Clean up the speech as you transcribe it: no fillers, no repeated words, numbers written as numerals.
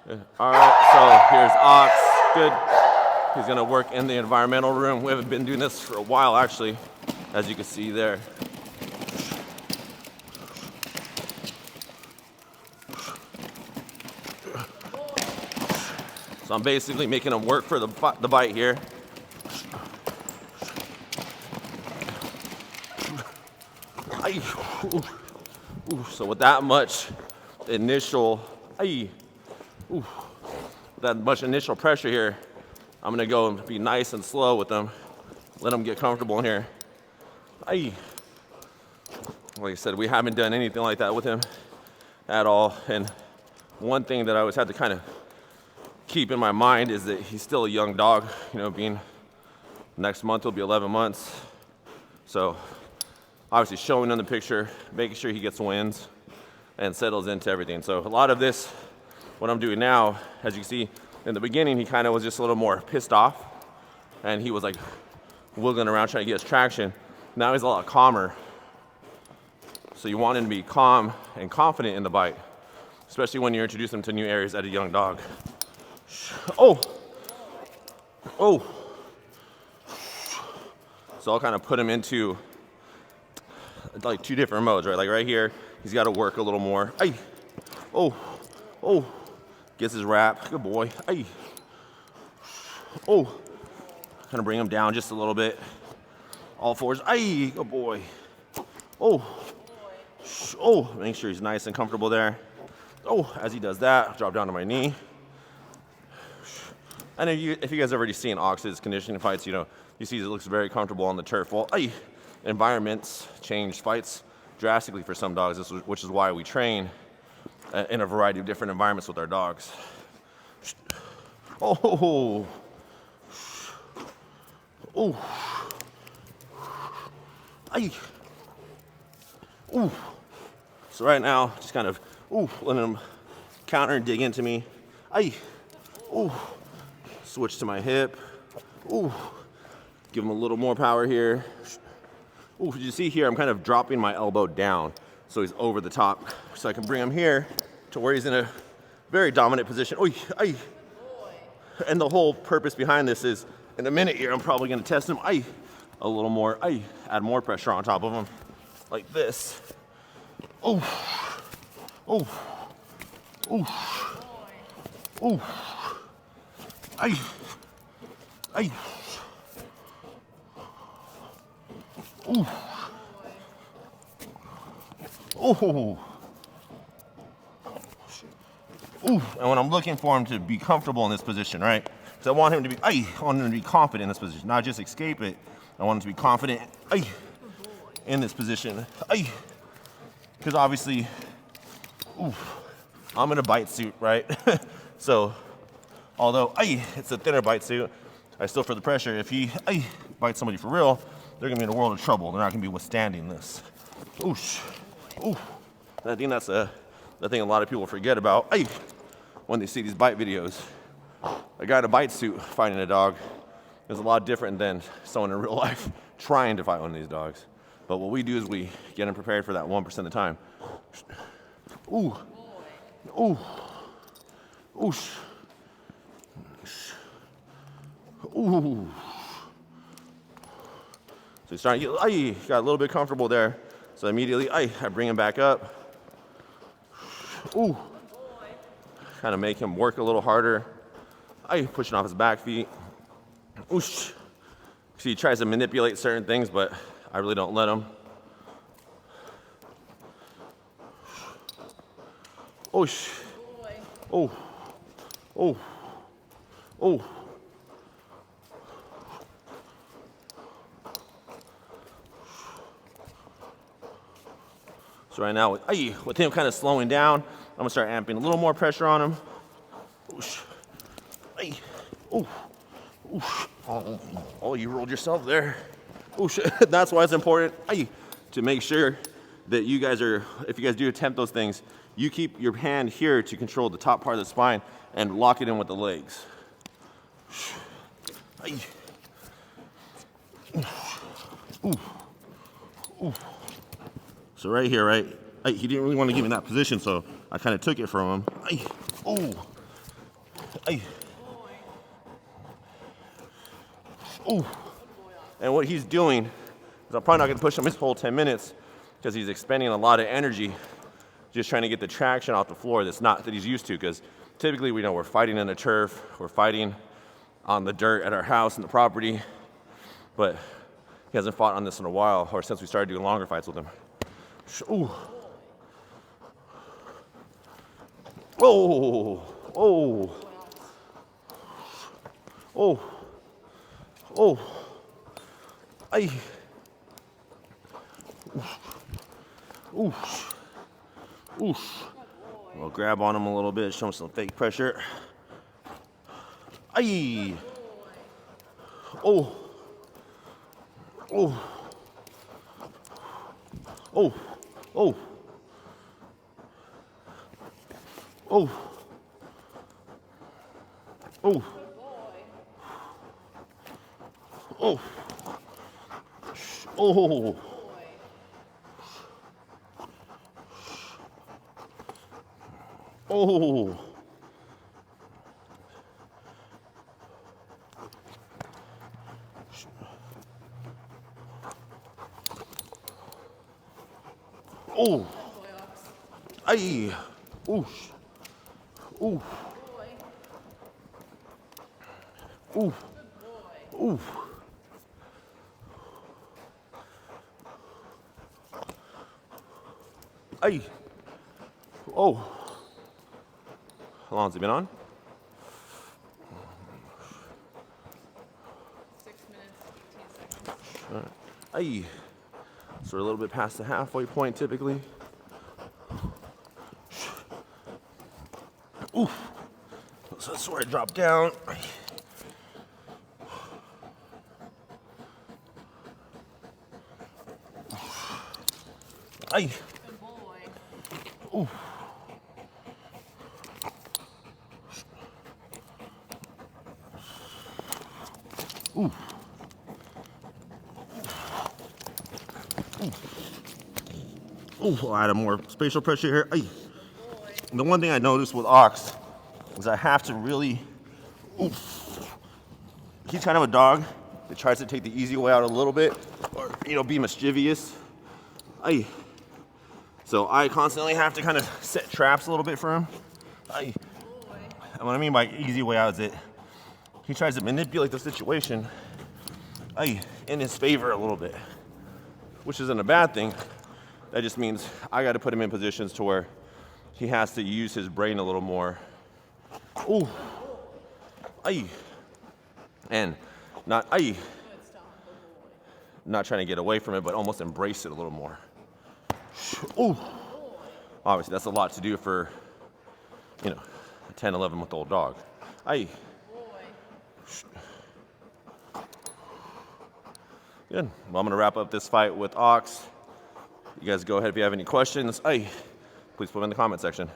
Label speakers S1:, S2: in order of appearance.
S1: All right, so here's Ox. Good. He's gonna work in the environmental room. We haven't been doing this for a while, actually, as you can see there. So I'm basically making him work for the bite here. So with that much initial, pressure here, I'm gonna go and be nice and slow with them. Let them get comfortable in here. Like I said, we haven't done anything like that with him at all. And one thing that I always had to kind of keep in my mind is that he's still a young dog, you know, being next month he'll be 11 months. So obviously showing him the picture, making sure he gets wins and settles into everything. So a lot of this, what I'm doing now, as you can see, in the beginning, he kind of was just a little more pissed off and he was like wiggling around trying to get his traction. Now he's a lot calmer. So you want him to be calm and confident in the bite, especially when you introduce him to new areas at a young dog. Oh. So I'll kind of put him into like two different modes, right? Like right here, he's got to work a little more. Gets his wrap. Good boy. Kind of bring him down just a little bit. All fours. Good boy. Make sure he's nice and comfortable there. As he does that, drop down to my knee. And if you guys have already seen Ox's conditioning fights, you know, you see he looks very comfortable on the turf. Well, environments change fights drastically for some dogs, which is why we train in a variety of different environments with our dogs. So right now, just kind of letting him counter and dig into me. Switch to my hip. Give him a little more power here. You see here, I'm kind of dropping my elbow down so he's over the top. So I can bring him here to where he's in a very dominant position. And the whole purpose behind this is, in a minute here, I'm probably gonna test him a little more. Add more pressure on top of him, like this. And when I'm looking for him to be comfortable in this position, right? Because I want him to be confident in this position, not just escape it. I want him to be confident in this position. Because obviously, I'm in a bite suit, right? So, although it's a thinner bite suit, I still feel the pressure. If he bites somebody for real, they're gonna be in a world of trouble. They're not gonna be withstanding this. I think that's the thing a lot of people forget about when they see these bite videos. A guy in a bite suit fighting a dog is a lot different than someone in real life trying to fight one of these dogs. But what we do is we get him prepared for that 1% of the time. So he's starting to get, got a little bit comfortable there. So immediately, I bring him back up. Kind of make him work a little harder. Pushing off his back feet. See, he tries to manipulate certain things, but I really don't let him. So right now, with him kind of slowing down, I'm gonna start amping a little more pressure on him. You rolled yourself there. That's why it's important to make sure that you guys if you guys do attempt those things, you keep your hand here to control the top part of the spine and lock it in with the legs. So right here, he didn't really want to give me that position, so I kind of took it from him. Ay. Ooh. And what he's doing is I'm probably not going to push him his whole 10 minutes because he's expending a lot of energy just trying to get the traction off the floor that he's used to, because typically we know we're fighting in the turf, we're fighting on the dirt at our house and the property, but he hasn't fought on this in a while, or since we started doing longer fights with him. Ooh. Oh, oh, oh, oh, ay. Ooh, ooh. We'll grab on him a little bit, show him some fake pressure. Ay. Oh, oh, oh, oh. Oh. Oh. Oh. Oh. Oh. Oh. Ay. Ooh. Ooh. Ooh. Ooh. Ay. Oh. How long has it been on?
S2: 6 minutes, 15 seconds.
S1: Ay. So we're a little bit past the halfway point typically. Ooh. So that's where I drop down. Ay.
S2: Good boy.
S1: Ooh. Ooh. Ooh, I'll add more spatial pressure here. Ay. The one thing I noticed with Ox is I have to really, oof. He's kind of a dog that tries to take the easy way out a little bit, or be mischievous. Ay. So I constantly have to kind of set traps a little bit for him. Ay. And what I mean by easy way out is that he tries to manipulate the situation, ay, in his favor a little bit, which isn't a bad thing. That just means I got to put him in positions to where he has to use his brain a little more. Ooh, ay, and not ay, not trying to get away from it, but almost embrace it a little more. Ooh, obviously that's a lot to do for, a 10, 11-month-old dog. Ay. Good. Well, I'm gonna wrap up this fight with Ox. You guys go ahead if you have any questions. Ay, please put them in the comment section.